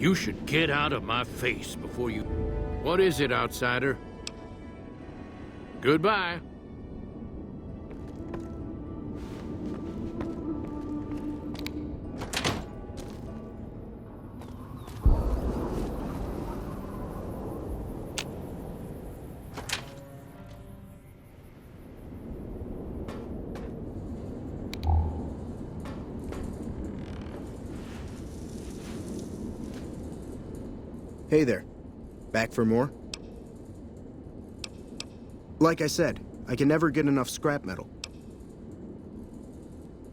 You should get out of my face before you... What is it, outsider? Goodbye. Hey there. Back for more? Like I said, I can never get enough scrap metal.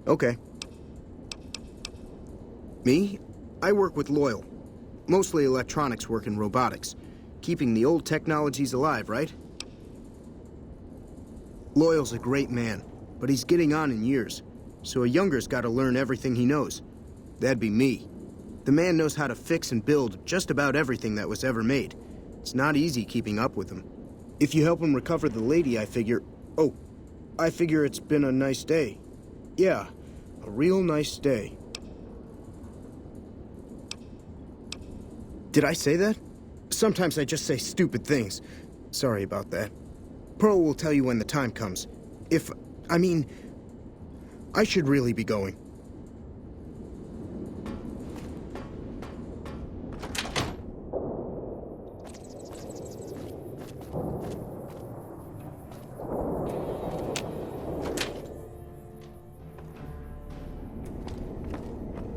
Okay. Me? I work with Loyal. Mostly electronics work and robotics. Keeping the old technologies alive, right? Loyal's a great man, but he's getting on in years. So a younger's gotta learn everything he knows. That'd be me. The man knows how to fix and build just about everything that was ever made. It's not easy keeping up with him. If you help him recover the lady, I figure... Oh, I figure it's been a nice day. Yeah, a real nice day. Did I say that? Sometimes I just say stupid things. Sorry about that. Pearl will tell you when the time comes. I should really be going.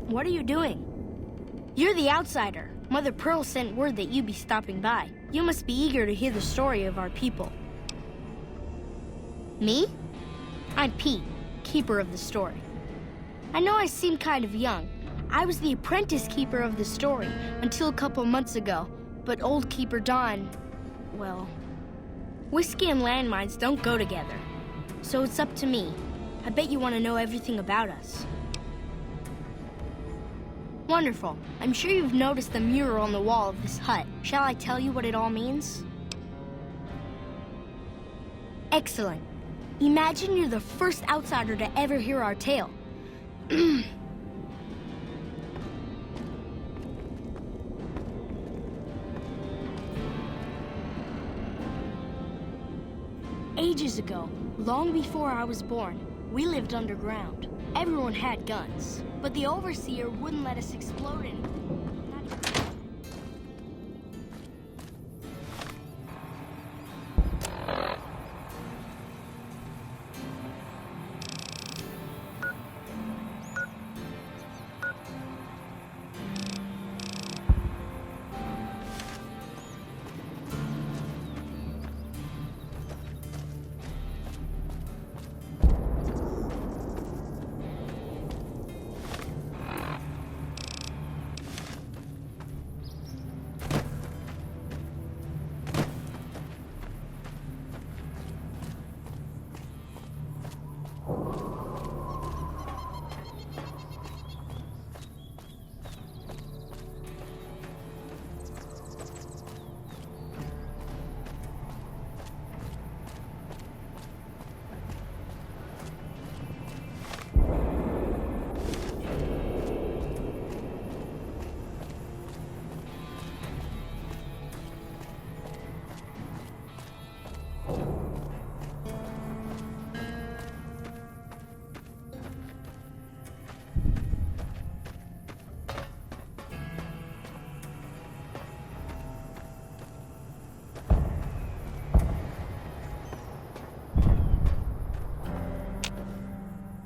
What are you doing? You're the outsider. Mother Pearl sent word that you'd be stopping by. You must be eager to hear the story of our people. Me? I'm Pete, keeper of the story. I know I seem kind of young. I was the apprentice keeper of the story until a couple months ago, but old Keeper Don, well, whiskey and landmines don't go together. So it's up to me. I bet you want to know everything about us. Wonderful. I'm sure you've noticed the mural on the wall of this hut. Shall I tell you what it all means? Excellent. Imagine you're the first outsider to ever hear our tale. Ages ago, long before I was born, we lived underground. Everyone had guns, but the Overseer wouldn't let us explode anything.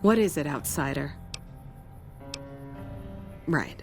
What is it, outsider? Right.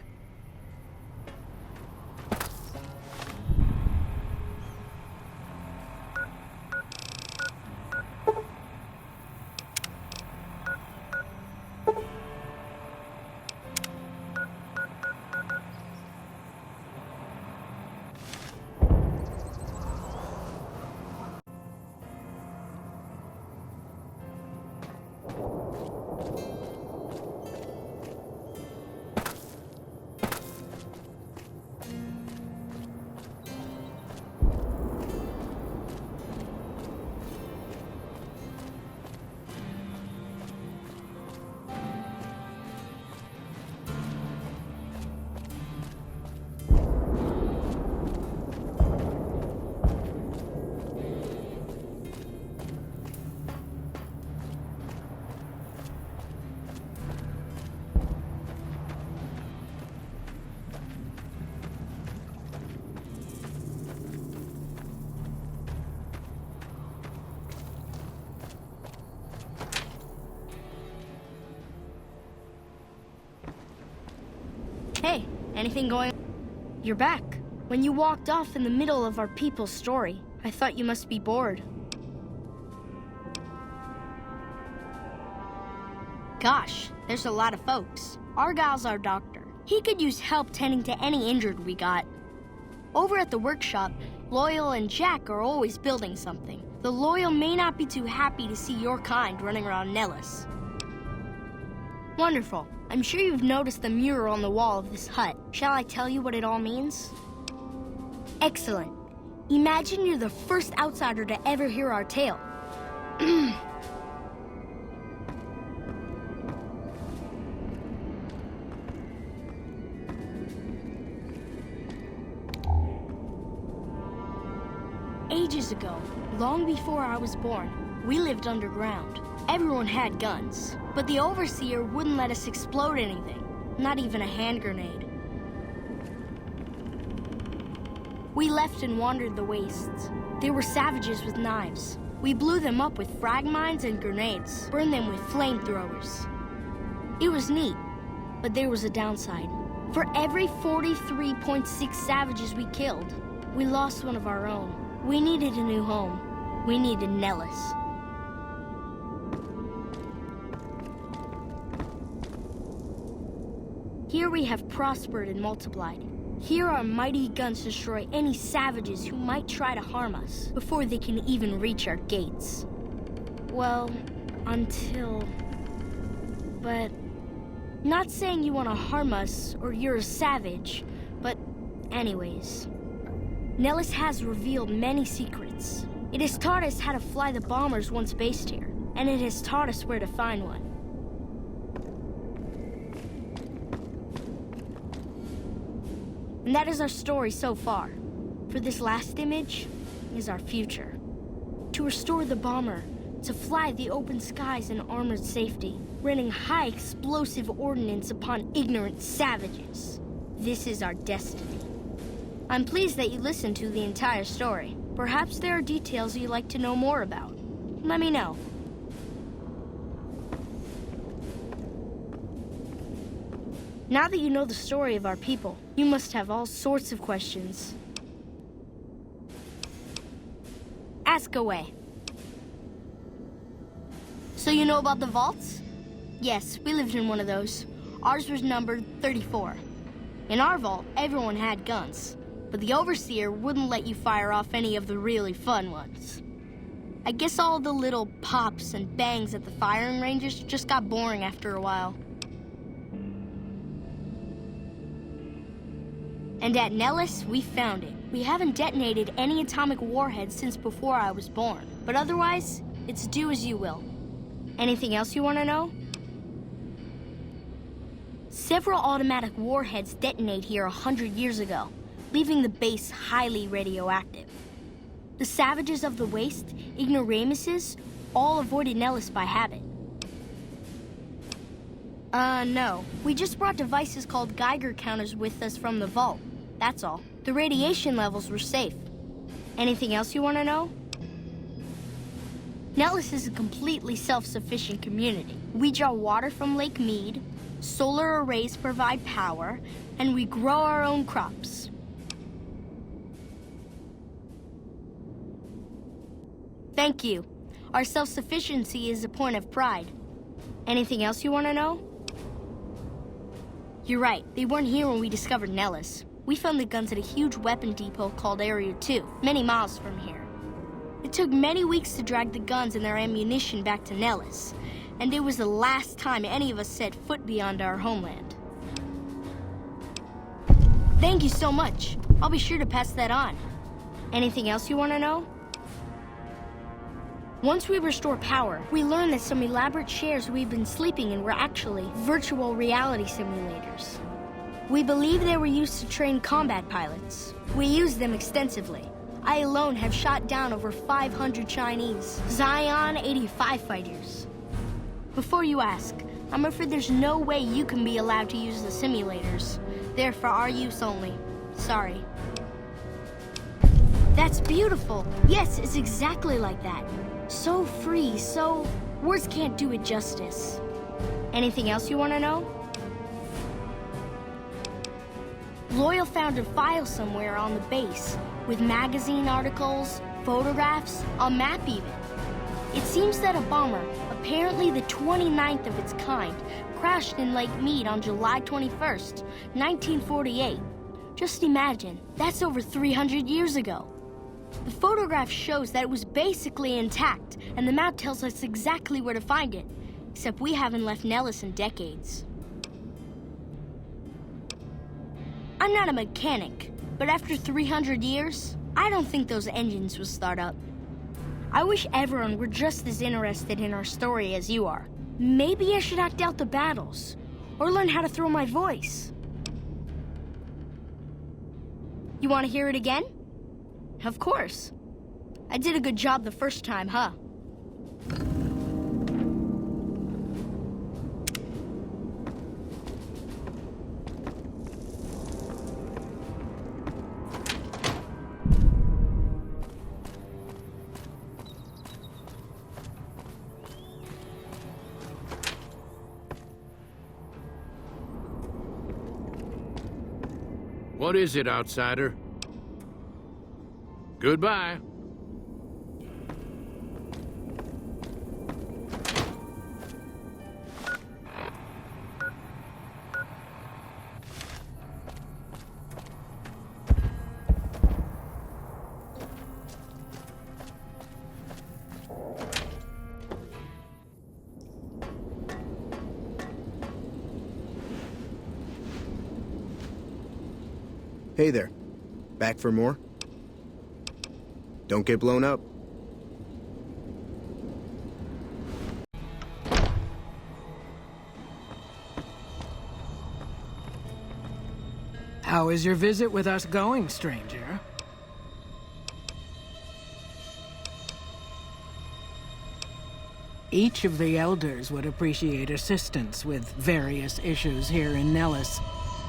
Anything going? You're back. When you walked off in the middle of our people's story, I thought you must be bored. Gosh, there's a lot of folks. Argyle's our doctor. He could use help tending to any injured we got. Over at the workshop, Loyal and Jack are always building something. The Loyal may not be too happy to see your kind running around Nellis. Wonderful. I'm sure you've noticed the mural on the wall of this hut. Shall I tell you what it all means? Excellent. Imagine you're the first outsider to ever hear our tale. Ages ago, long before I was born, we lived underground. Everyone had guns, but the Overseer wouldn't let us explode anything, not even a hand grenade. We left and wandered the wastes. There were savages with knives. We blew them up with frag mines and grenades, burned them with flamethrowers. It was neat, but there was a downside. For every 43.6 savages we killed, we lost one of our own. We needed a new home. We needed Nellis. Here we have prospered and multiplied. Here our mighty guns destroy any savages who might try to harm us before they can even reach our gates. Well, until... But... Not saying you want to harm us or you're a savage, but anyways. Nellis has revealed many secrets. It has taught us how to fly the bombers once based here, and it has taught us where to find one. And that is our story so far. For this last image is our future. To restore the bomber, to fly the open skies in armored safety, raining high explosive ordnance upon ignorant savages. This is our destiny. I'm pleased that you listened to the entire story. Perhaps there are details you'd like to know more about. Let me know. Now that you know the story of our people, you must have all sorts of questions. Ask away. So you know about the vaults? Yes, we lived in one of those. Ours was numbered 34. In our vault, everyone had guns, but the Overseer wouldn't let you fire off any of the really fun ones. I guess all the little pops and bangs at the firing ranges just got boring after a while. And at Nellis, we found it. We haven't detonated any atomic warheads since before I was born, but otherwise, it's do as you will. Anything else you want to know? Several automatic warheads detonate here 100 years ago, leaving the base highly radioactive. The savages of the waste, ignoramuses, all avoided Nellis by habit. No. We just brought devices called Geiger counters with us from the vault. That's all. The radiation levels were safe. Anything else you want to know? Nellis is a completely self-sufficient community. We draw water from Lake Mead, solar arrays provide power, and we grow our own crops. Thank you. Our self-sufficiency is a point of pride. Anything else you want to know? You're right. They weren't here when we discovered Nellis. We found the guns at a huge weapon depot called Area 2, many miles from here. It took many weeks to drag the guns and their ammunition back to Nellis, and it was the last time any of us set foot beyond our homeland. Thank you so much. I'll be sure to pass that on. Anything else you want to know? Once we restore power, we learned that some elaborate chairs we've been sleeping in were actually virtual reality simulators. We believe they were used to train combat pilots. We used them extensively. I alone have shot down over 500 Chinese Zion 85 fighters. Before you ask, I'm afraid there's no way you can be allowed to use the simulators. They're for our use only. Sorry. That's beautiful. Yes, it's exactly like that. So free, so... words can't do it justice. Anything else you want to know? Loyal found a file somewhere on the base, with magazine articles, photographs, a map even. It seems that a bomber, apparently the 29th of its kind, crashed in Lake Mead on July 21st, 1948. Just imagine, that's over 300 years ago. The photograph shows that it was basically intact, and the map tells us exactly where to find it, except we haven't left Nellis in decades. I'm not a mechanic, but after 300 years, I don't think those engines will start up. I wish everyone were just as interested in our story as you are. Maybe I should act out the battles, or learn how to throw my voice. You want to hear it again? Of course. I did a good job the first time, huh? What is it, outsider? Goodbye. Hey there. Back for more? Don't get blown up. How is your visit with us going, stranger? Each of the elders would appreciate assistance with various issues here in Nellis.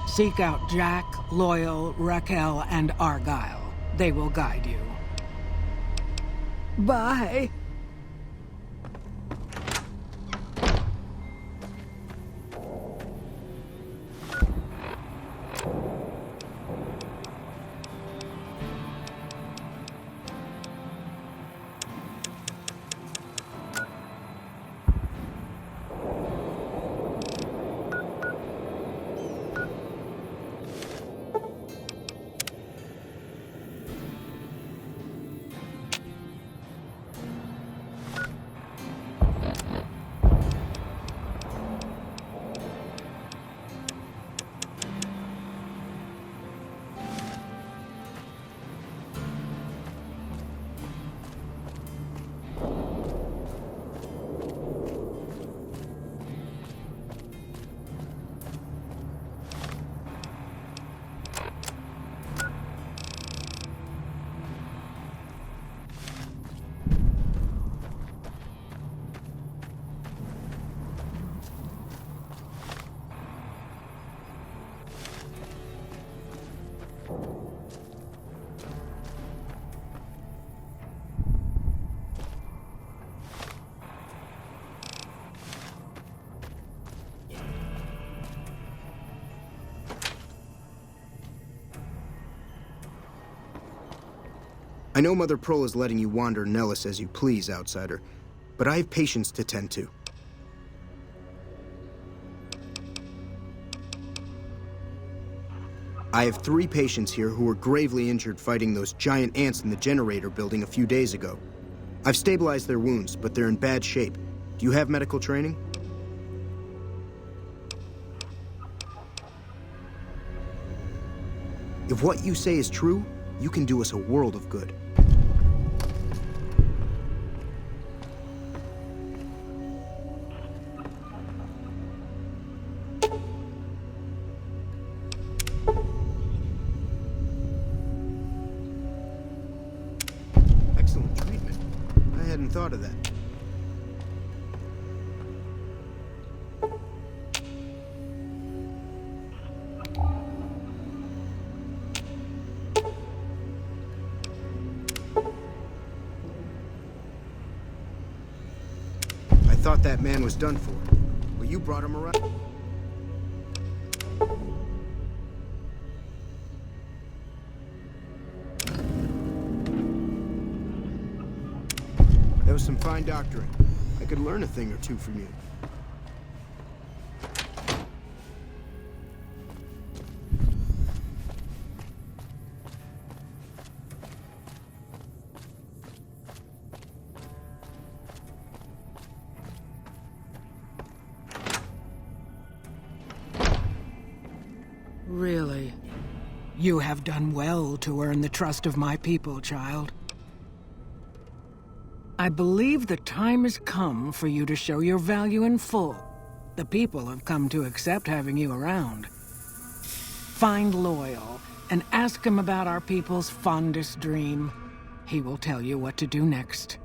Seek out Jack, Loyal, Raquel, and Argyle. They will guide you. Bye. I know Mother Pearl is letting you wander Nellis as you please, outsider, but I have patients to tend to. I have 3 patients here who were gravely injured fighting those giant ants in the generator building a few days ago. I've stabilized their wounds, but they're in bad shape. Do you have medical training? If what you say is true, you can do us a world of good. Excellent treatment. I hadn't thought of that. I thought that man was done for, but you brought him around. know some fine doctoring. I could learn a thing or two from you. Really? You have done well to earn the trust of my people, child. I believe the time has come for you to show your value in full. The people have come to accept having you around. Find Loyal and ask him about our people's fondest dream. He will tell you what to do next.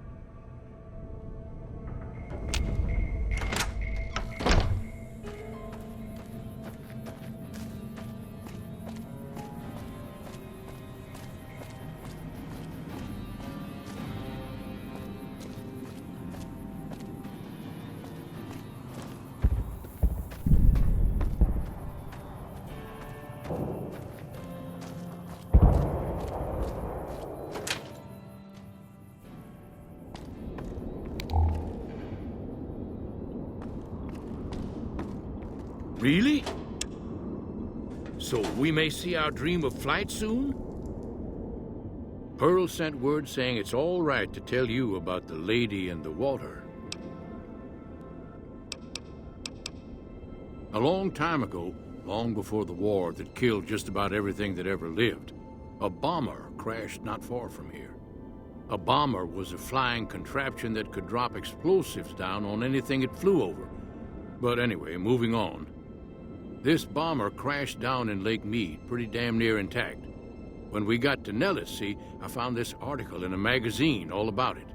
Really? So we may see our dream of flight soon? Pearl sent word saying it's all right to tell you about the lady in the water. A long time ago, long before the war that killed just about everything that ever lived, a bomber crashed not far from here. A bomber was a flying contraption that could drop explosives down on anything it flew over. But anyway, moving on. This bomber crashed down in Lake Mead, pretty damn near intact. When we got to Nellis, see, I found this article in a magazine all about it.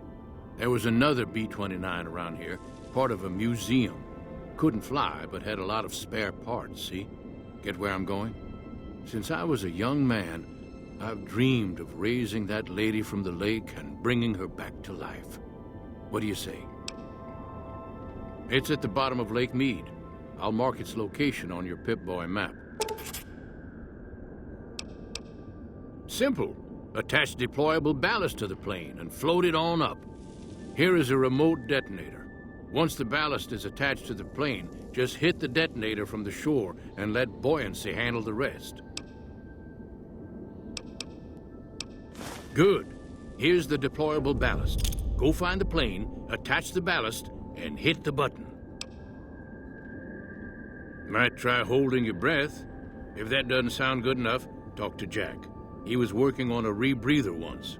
There was another B-29 around here, part of a museum. Couldn't fly, but had a lot of spare parts, see? Get where I'm going? Since I was a young man, I've dreamed of raising that lady from the lake and bringing her back to life. What do you say? It's at the bottom of Lake Mead. I'll mark its location on your Pip-Boy map. Simple. Attach deployable ballast to the plane and float it on up. Here is a remote detonator. Once the ballast is attached to the plane, just hit the detonator from the shore and let buoyancy handle the rest. Good. Here's the deployable ballast. Go find the plane, attach the ballast, and hit the button. Might try holding your breath. If that doesn't sound good enough, talk to Jack. He was working on a rebreather once.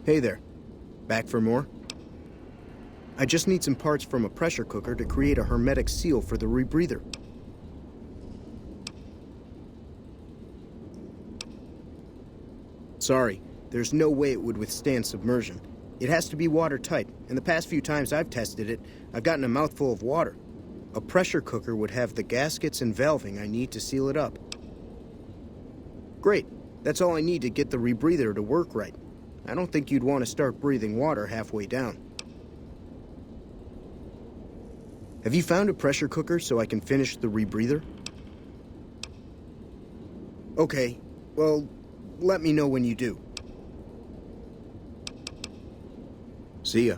Hey there. Back for more? I just need some parts from a pressure cooker to create a hermetic seal for the rebreather. Sorry, there's no way it would withstand submersion. It has to be watertight, and the past few times I've tested it, I've gotten a mouthful of water. A pressure cooker would have the gaskets and valving I need to seal it up. Great. That's all I need to get the rebreather to work right. I don't think you'd want to start breathing water halfway down. Have you found a pressure cooker so I can finish the rebreather? Okay, well, let me know when you do. See ya.